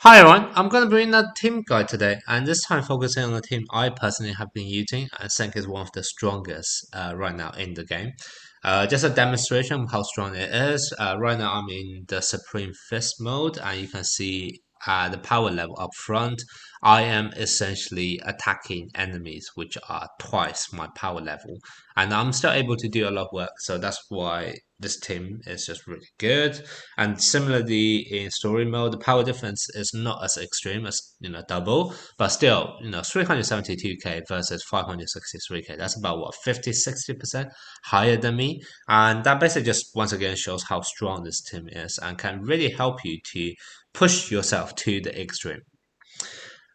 Hi everyone, I'm going to bring a team guide today, and this time focusing on a team I personally have been using and think is one of the strongest right now in the game. Just a demonstration of how strong it is. Right now I'm in the Supreme Fist mode, and you can see the power level up front. I am essentially attacking enemies which are twice my power level, and I'm still able to do a lot of work, so that's why this team is just really good. And similarly, in story mode, the power difference is not as extreme as double, but still 372k versus 563k. That's about what 50-60% higher than me, and that basically just once again shows how strong this team is and can really help you to push yourself to the extreme.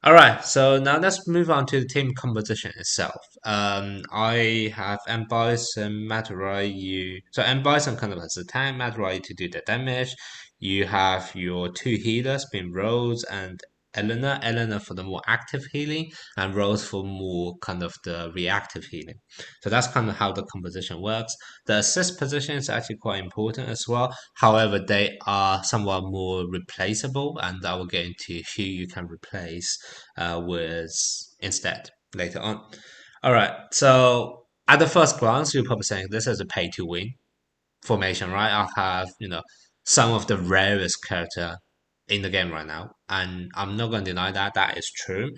All right, so now let's move on to the team composition itself. I have M Bison, Matarayu. So M Bison kind of has the tank, Matarayu to do the damage. You have your two healers, being Rose and Eleanor. Eleanor for the more active healing, and Rose for more kind of the reactive healing. So that's kind of how the composition works. The assist position is actually quite important as well. However, they are somewhat more replaceable, and I will get into who you can replace with instead later on. All right, so at the first glance, you're probably saying this is a pay to win formation, right? I have, some of the rarest character in the game right now, and I'm not going to deny that that is true.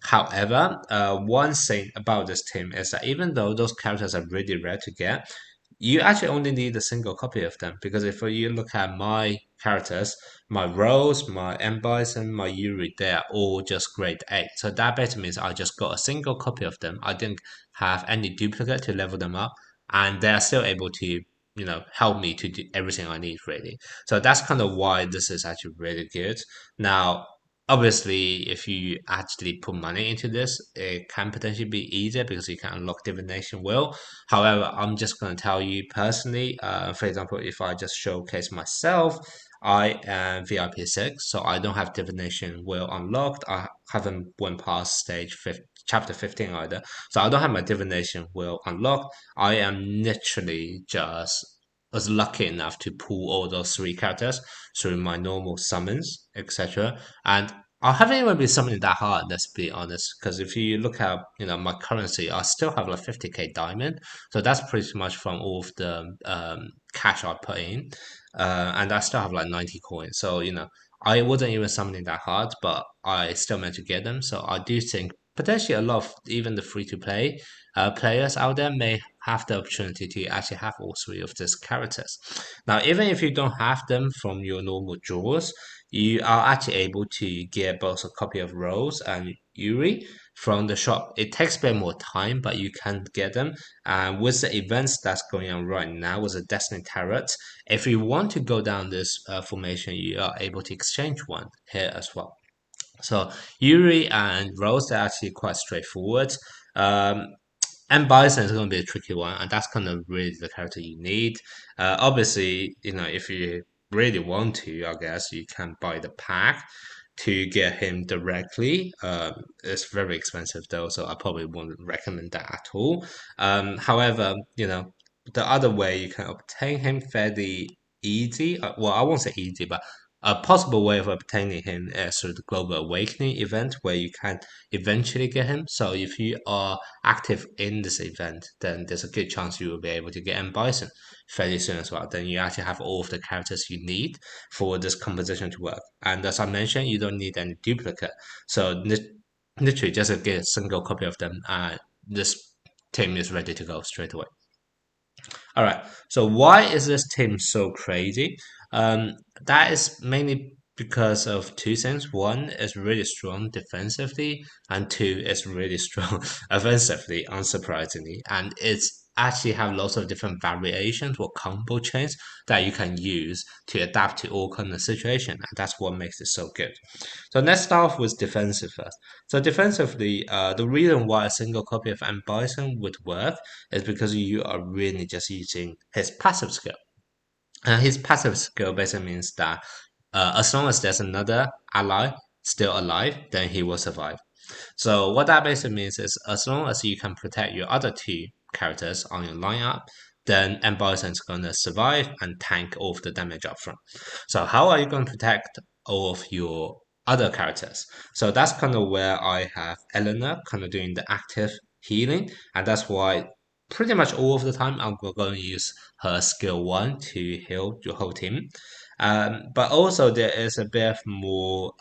However, one thing about this team is that even though those characters are really rare to get, you actually only need a single copy of them, because if you look at my characters, my Rose, my M Bison, my Yuri, they're all just grade 8. So that basically means I just got a single copy of them. I didn't have any duplicate to level them up, and they're still able to, help me to do everything I need really. So that's kind of why this is actually really good. Now, obviously, if you actually put money into this, it can potentially be easier because you can unlock divination will. However, I'm just going to tell you personally, for example, if I just showcase myself, I am VIP 6, so I don't have divination will unlocked. I haven't went past chapter 15 either, so I don't have my divination will unlocked. I am literally just was lucky enough to pull all those three characters through my normal summons, etc. And I haven't even been summoning that hard, let's be honest. Because if you look at my currency, I still have like 50k diamond, so that's pretty much from all of the cash I put in, and I still have like 90 coins. So I wasn't even summoning that hard, but I still managed to get them. So I do think potentially a lot of even the free to play players out there may have the opportunity to actually have all three of these characters. Now, even if you don't have them from your normal drawers, you are actually able to get both a copy of Rose and Yuri from the shop. It takes a bit more time, but you can get them. And with the events that's going on right now with the Destiny Tarot, if you want to go down this formation, you are able to exchange one here as well. So Yuri and Rose are actually quite straightforward. Um, and Bison is going to be a tricky one, and that's kind of really the character you need. Obviously, if you really want to, I guess you can buy the pack to get him directly. It's very expensive though, so I probably wouldn't recommend that at all. However, the other way you can obtain him fairly easy. Well, I won't say easy, but a possible way of obtaining him is through the Global Awakening event, where you can eventually get him. So if you are active in this event, then there's a good chance you will be able to get M Bison fairly soon as well. Then you actually have all of the characters you need for this composition to work. And as I mentioned, you don't need any duplicate. So literally just get a single copy of them, and this team is ready to go straight away. All right. So why is this team so crazy? That is mainly because of two things. One is really strong defensively, and two is really strong offensively, unsurprisingly. And it's actually have lots of different variations or combo chains that you can use to adapt to all kind of situation. And that's what makes it so good. So let's start off with defensive first. So defensively, the reason why a single copy of M Bison would work is because you are really just using his passive skill. His passive skill basically means that as long as there's another ally still alive, then he will survive. So what that basically means is as long as you can protect your other two characters on your lineup, then M Bison is going to survive and tank all of the damage up front. So how are you going to protect all of your other characters. So that's kind of where I have Eleanor kind of doing the active healing, and that's why pretty much all of the time I'm going to use her skill one to heal your whole team. But also there is a bit of more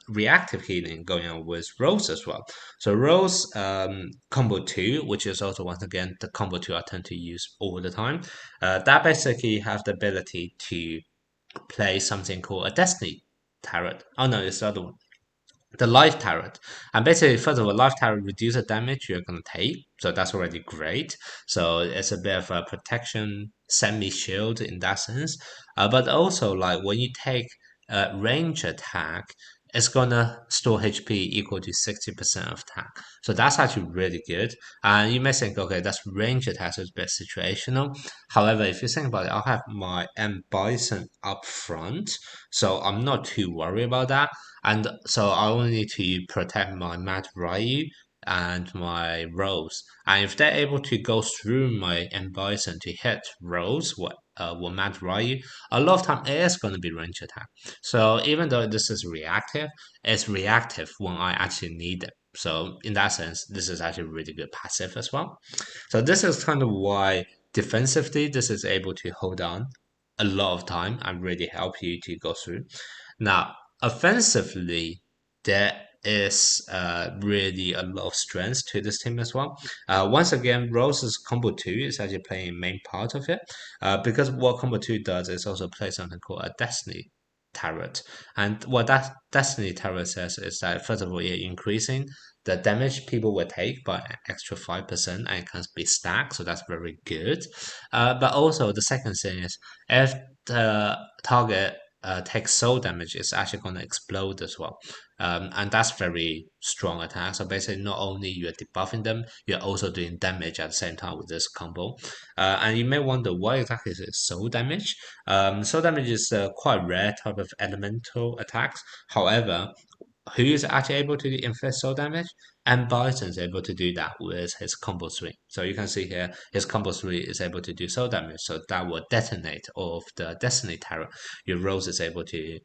reactive healing going on with Rose as well. So Rose combo two, which is also once again the combo two I tend to use all the time. That basically have the ability to play something called a Destiny Tarot. Oh no, it's the other one, the life turret. And basically, first of all, life turret reduces the damage you're going to take. So that's already great. So it's a bit of a protection, semi shield in that sense. But also, like when you take a range attack, it's gonna store HP equal to 60% of attack. So that's actually really good. And you may think, okay, that's range attack, so it's a bit situational. However, if you think about it, I have my M Bison up front, so I'm not too worried about that. And so I only need to protect my Mad Ryu and my Rose. And if they're able to go through my M Bison to hit Rose, what Mad Ryu, a lot of time it is going to be range attack. So even though this is reactive, it's reactive when I actually need it. So in that sense, this is actually really good passive as well. So this is kind of why defensively this is able to hold on a lot of time and really help you to go through. Now, offensively, there is really a lot of strength to this team as well. Once again, Rose's combo 2 is actually playing a main part of it because what combo 2 does is also play something called a Destiny Turret. And what that Destiny Turret says is that, first of all, you're increasing the damage people will take by an extra 5% and it can be stacked, so that's very good. But also, the second thing is if the target takes soul damage, it's actually going to explode as well. And that's very strong attack. So basically, not only you're debuffing them, you're also doing damage at the same time with this combo. And you may wonder what exactly is soul damage. Soul damage is a quite rare type of elemental attacks. However, who is actually able to inflict soul damage? And Bison is able to do that with his combo 3. So you can see here, his combo 3 is able to do soul damage. So that will detonate all of the Destiny Terror your Rose is able to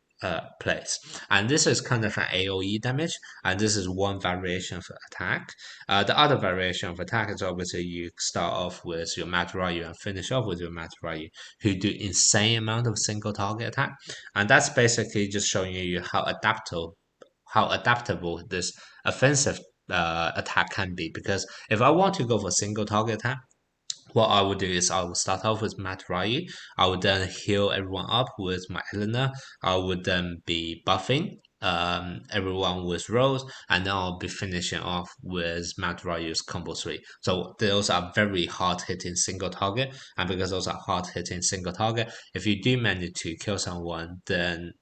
place. And this is kind of an AoE damage, and this is one variation of attack. The other variation of attack is obviously you start off with your Mad Ryu and finish off with your Mad Ryu, who do insane amount of single target attack. And that's basically just showing you how adaptable this offensive attack can be. Because if I want to go for single target attack, what I would do is I would start off with Matt Ryu. I would then heal everyone up with my Eleanor. I would then be buffing everyone with Rose, and then I'll be finishing off with Matt Ryu's combo 3. So those are very hard hitting single target, and because those are hard hitting single target, if you do manage to kill someone, then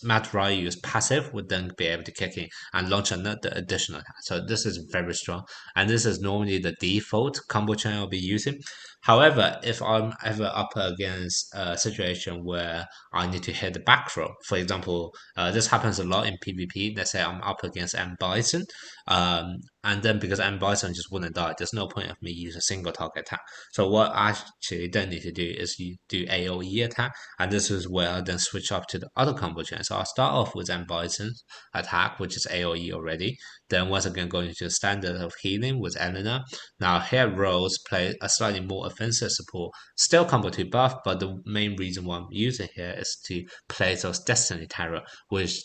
Matt Ryu's passive would then be able to kick in and launch another additional attack. So this is very strong, and this is normally the default combo chain I'll be using. However, if I'm ever up against a situation where I need to hit the back row, for example, this happens a lot in PvP. Let's say I'm up against M Bison, and then because M Bison just wouldn't die, there's no point of me use a single target attack. So what I actually then need to do is you do AoE attack, and this is where I then switch up to the other combo chain. So I'll start off with M Bison's attack, which is AoE already. Then once again going to standard of healing with Eleanor. Now here Rose play a slightly more offensive support, still combo 2 buff, but the main reason why I'm using here is to play those Destiny Terror, which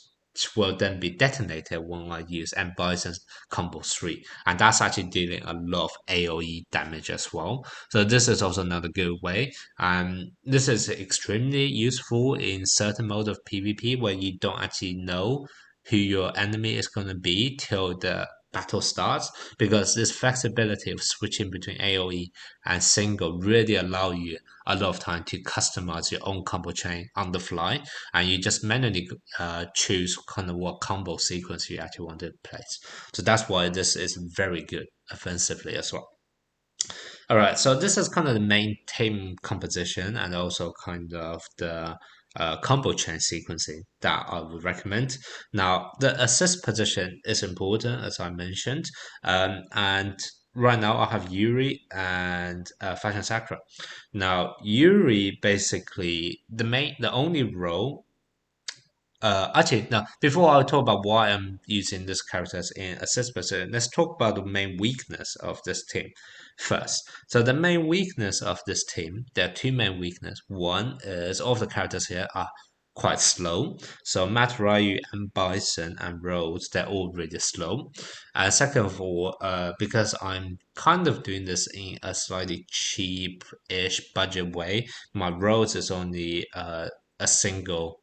will then be detonated when I use M Bison's combo 3. And that's actually dealing a lot of AoE damage as well. So this is also another good way. This is extremely useful in certain mode of PvP where you don't actually know who your enemy is going to be till the battle starts, because this flexibility of switching between AoE and single really allow you a lot of time to customize your own combo chain on the fly, and you just manually choose kind of what combo sequence you actually want to place. So that's why this is very good offensively as well. All right, so this is kind of the main team composition and also kind of the combo chain sequencing that I would recommend. Now, the assist position is important, as I mentioned, and right now I have Yuri and Fashion Sakura. Now, Yuri basically the only role Actually, no. Before I talk about why I'm using this characters in assist position, let's talk about the main weakness of this team first. So the main weakness of this team, there are two main weakness. One is all of the characters here are quite slow. So Matt, Ryu, and Bison and Rose, they're all really slow. Second of all, because I'm kind of doing this in a slightly cheap-ish budget way, my Rose is only a single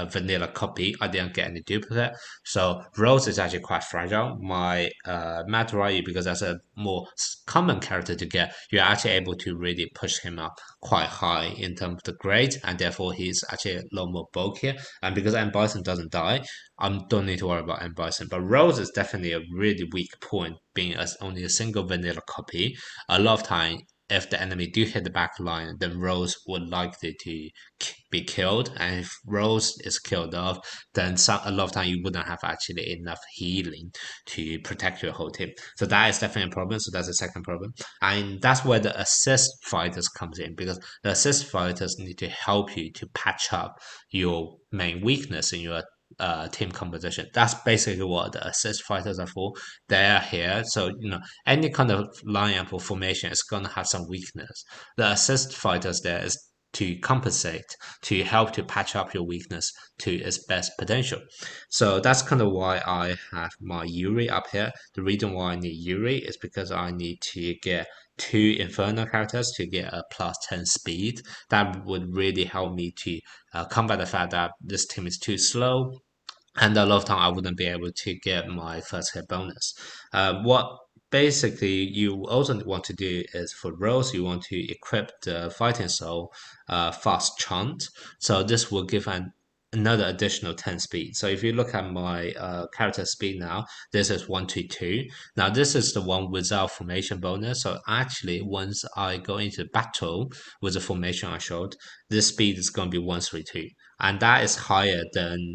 vanilla copy. I didn't get any duplicate. So Rose is actually quite fragile. My Matt Ryu, because that's a more common character to get, you're actually able to really push him up quite high in terms of the grade, and therefore he's actually a lot more bulkier. And because M. Bison doesn't die, I don't need to worry about M. Bison. But Rose is definitely a really weak point, being as only a single vanilla copy. A lot of time, if the enemy do hit the back line, then Rose would likely to be killed. And if Rose is killed off, then a lot of time you wouldn't have actually enough healing to protect your whole team. So that is definitely a problem. So that's the second problem. And that's where the assist fighters comes in, because the assist fighters need to help you to patch up your main weakness in your team composition. That's basically what the assist fighters are for. They are here. So, any kind of lineup or formation is going to have some weakness. The assist fighters there is to compensate, to help to patch up your weakness to its best potential. So that's kind of why I have my Yuri up here. The reason why I need Yuri is because I need to get two Inferno characters to get a plus 10 speed. That would really help me to combat the fact that this team is too slow, and a lot of time I wouldn't be able to get my first hit bonus. What basically you also want to do is for Rose, you want to equip the Fighting Soul fast chant. So this will give another additional 10 speed. So if you look at my character speed now, this is 122. Now this is the one without formation bonus. So actually once I go into battle with the formation I showed, this speed is going to be 132. And that is higher than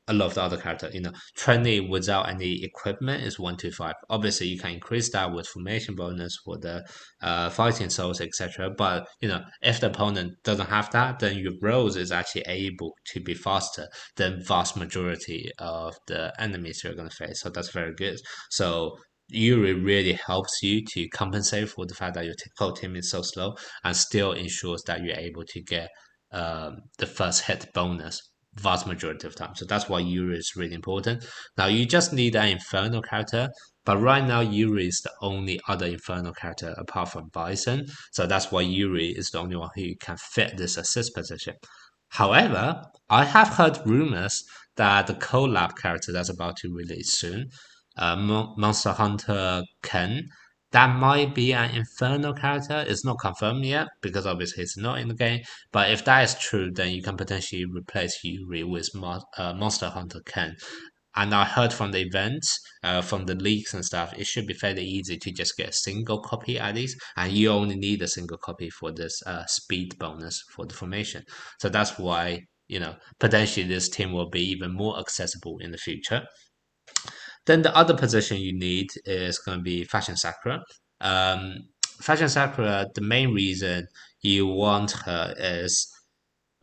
a lot of the other characters. Training without any equipment is 125. Obviously, you can increase that with formation bonus for the fighting souls, etc. But if the opponent doesn't have that, then your Rose is actually able to be faster than vast majority of the enemies you're going to face. So that's very good. So Yuri really helps you to compensate for the fact that your whole team is so slow, and still ensures that you're able to get the first hit bonus vast majority of time. So that's why Yuri is really important. Now you just need an Inferno character, but right now Yuri is the only other Inferno character apart from Bison. So that's why Yuri is the only one who can fit this assist position. However, I have heard rumors that the collab character that's about to release soon, Monster Hunter Ken, that might be an Inferno character. It's not confirmed yet because obviously it's not in the game. But if that is true, then you can potentially replace Yuri with Monster Hunter Ken. And I heard from the events, from the leaks and stuff, it should be fairly easy to just get a single copy at least, and you only need a single copy for this speed bonus for the formation. So that's why potentially this team will be even more accessible in the future. Then the other position you need is going to be Fashion Sakura. Um, Fashion Sakura, the main reason you want her is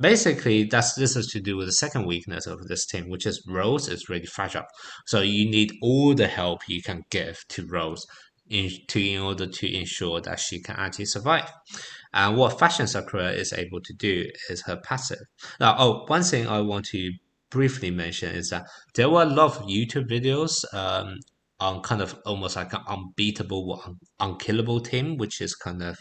basically this is to do with the second weakness of this team, which is Rose is really fragile. So you need all the help you can give to Rose in order to ensure that she can actually survive. And what Fashion Sakura is able to do is her passive. Now, one thing I want to briefly mention is that there were a lot of YouTube videos on kind of almost like an unbeatable, unkillable team, which is kind of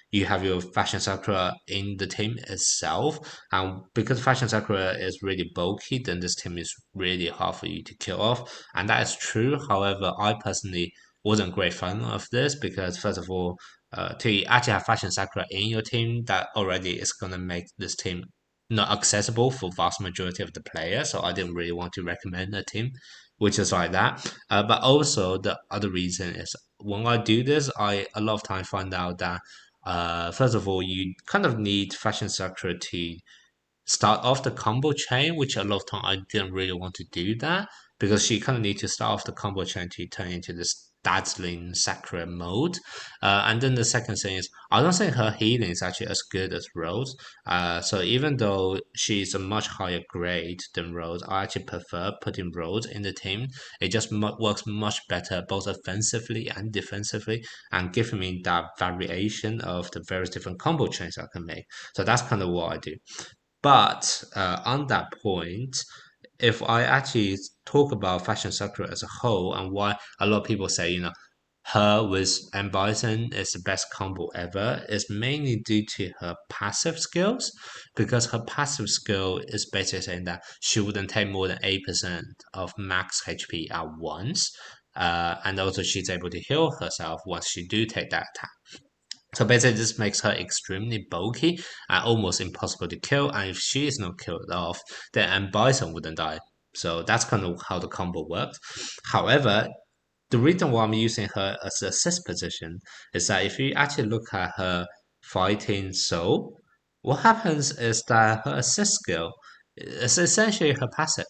you have your Fashion Sakura in the team itself. And because Fashion Sakura is really bulky, then this team is really hard for you to kill off. And that is true. However, I personally wasn't a great fan of this because, first of all, to actually have Fashion Sakura in your team, that already is going to make this team not accessible for vast majority of the players. So I didn't really want to recommend a team which is like that. But also the other reason is when I do this, I a lot of time find out that first of all, you kind of need Fashion Sakura to start off the combo chain, which a lot of time I didn't really want to do that because she kind of need to start off the combo chain to turn into this dazzling Sakura mode. And then the second thing is, I don't think her healing is actually as good as Rose. So even though she's a much higher grade than Rose, I actually prefer putting Rose in the team. It just works much better both offensively and defensively, and giving me that variation of the various different combo chains I can make. So that's kind of what I do. But on that point, if I actually talk about Fashion Sakura as a whole and why a lot of people say, her with M. Bison is the best combo ever, is mainly due to her passive skills, because her passive skill is basically saying that she wouldn't take more than 8% of max HP at once. And also she's able to heal herself once she do take that attack. So basically, this makes her extremely bulky and almost impossible to kill. And if she is not killed off, then M. Bison wouldn't die. So that's kind of how the combo works. However, the reason why I'm using her as assist position is that if you actually look at her fighting soul, what happens is that her assist skill is essentially her passive.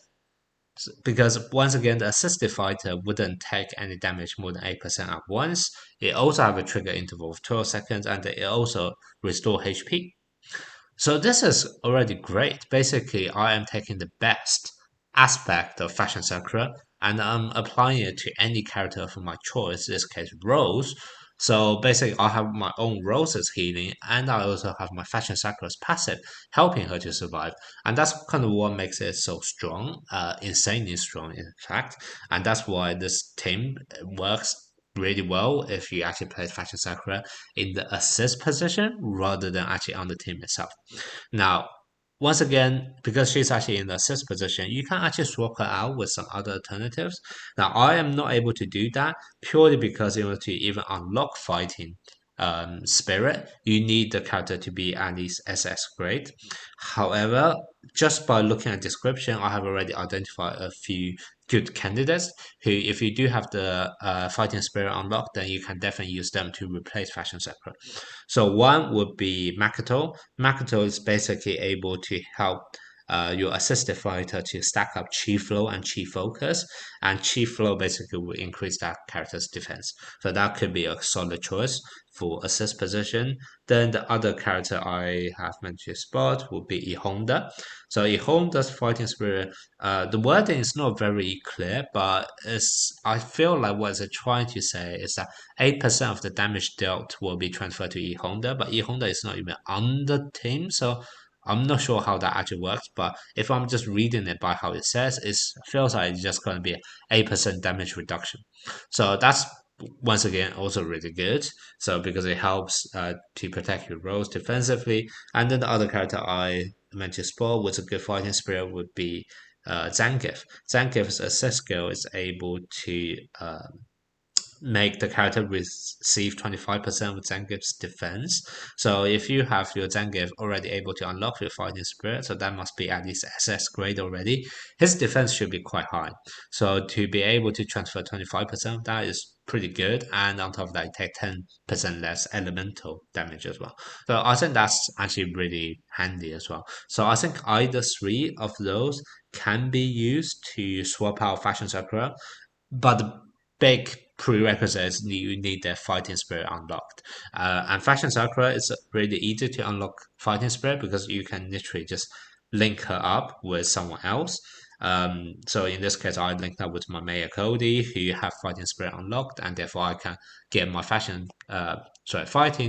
Because once again, the assisted fighter wouldn't take any damage more than 8% at once. It also have a trigger interval of 12 seconds, and it also restore HP. So this is already great. Basically, I am taking the best aspect of Fashion Sakura and I'm applying it to any character of my choice, in this case Rose. So basically, I have my own Rose's healing and I also have my Fashion Sakura's passive helping her to survive. And that's kind of what makes it so strong, insanely strong in fact. And that's why this team works really well if you actually play Fashion Sakura in the assist position rather than actually on the team itself. Now, once again, because she's actually in the assist position, you can actually swap her out with some other alternatives. Now, I am not able to do that purely because in order to even unlock fighting spirit, you need the character to be at least SS grade. However, just by looking at description, I have already identified a few good candidates who, if you do have the fighting spirit unlocked, then you can definitely use them to replace Fashion Sakura. So one would be Makoto. Makoto is basically able to help your assisted fighter to stack up Chi Flow and Chi Focus, and Chi Flow basically will increase that character's defense. So that could be a solid choice for assist position. Then the other character I have mentioned spot would be Ihonda. So Ihonda's fighting spirit, the wording is not very clear, but I feel like what it's trying to say is that 8% of the damage dealt will be transferred to E-Honda, but E-Honda is not even on the team, so I'm not sure how that actually works. But if I'm just reading it by how it says, it feels like it's just going to be 8% damage reduction. So that's once again also really good. So because it helps to protect your roles defensively, and then the other character I mentioned sport with a good fighting spirit would be Zangief. Zangief's assist skill is able to make the character receive 25% of Zangief's defense. So if you have your Zangief already able to unlock your fighting spirit, so that must be at least SS grade already, his defense should be quite high. So to be able to transfer 25% of that is pretty good. And on top of that, you take 10% less elemental damage as well. So I think that's actually really handy as well. So I think either three of those can be used to swap out Fashion Sakura, but the big prerequisite is you need their fighting spirit unlocked. And Fashion Sakura is really easy to unlock fighting spirit because you can literally just link her up with someone else. So in this case, I linked up with my Maya Cody, who have fighting spirit unlocked, and therefore I can get my fighting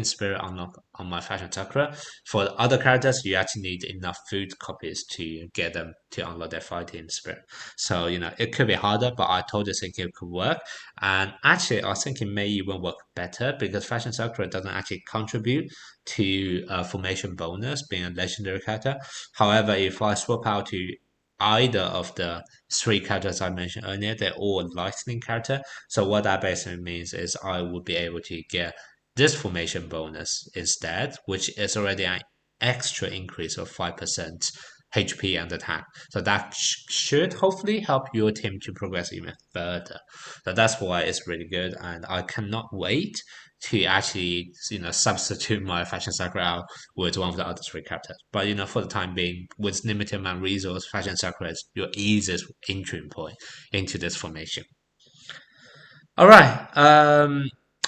spirit unlocked on my Fashion Sakura. For the other characters, you actually need enough food copies to get them to unlock their fighting spirit. So it could be harder, but I totally think it could work. And actually, I think it may even work better because Fashion Sakura doesn't actually contribute to formation bonus being a legendary character. However, if I swap out to either of the three characters I mentioned earlier, they're all lightning character. So what that basically means is I would be able to get this formation bonus instead, which is already an extra increase of 5% HP and attack. So that should hopefully help your team to progress even further. So that's why it's really good, and I cannot wait to actually substitute my Fashion Sakura out with one of the other three characters. But for the time being, with limited amount of resource, Fashion Sakura is your easiest entry point into this formation. All right.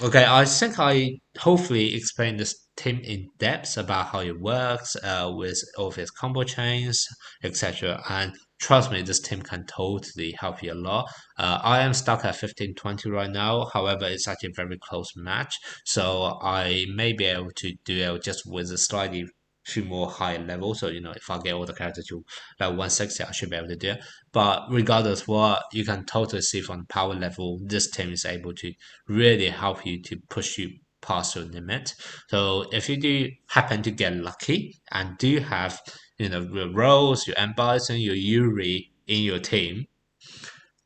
Okay. I think I hopefully explained this team in depth about how it works, with all of its combo chains, etc. And trust me, this team can totally help you a lot. I am stuck at 15-20 right now. However, it's actually a very close match, so I may be able to do it just with a slightly few more higher level. So if I get all the characters to like 160, I should be able to do it. But regardless what, you can totally see from the power level, this team is able to really help you to push you past your limit. So if you do happen to get lucky and do have, your Rose, your M Bison, your Yuri in your team,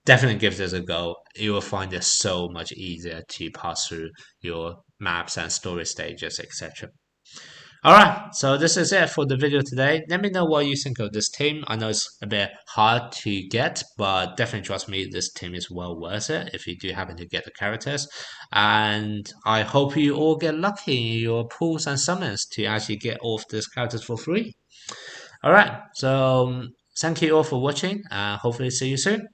definitely give this a go. You will find it so much easier to pass through your maps and story stages, etc. All right, so this is it for the video today. Let me know what you think of this team. I know it's a bit hard to get, but definitely trust me, this team is well worth it if you do happen to get the characters. And I hope you all get lucky in your pools and summons to actually get all of these characters for free. All right, so thank you all for watching, and hopefully see you soon.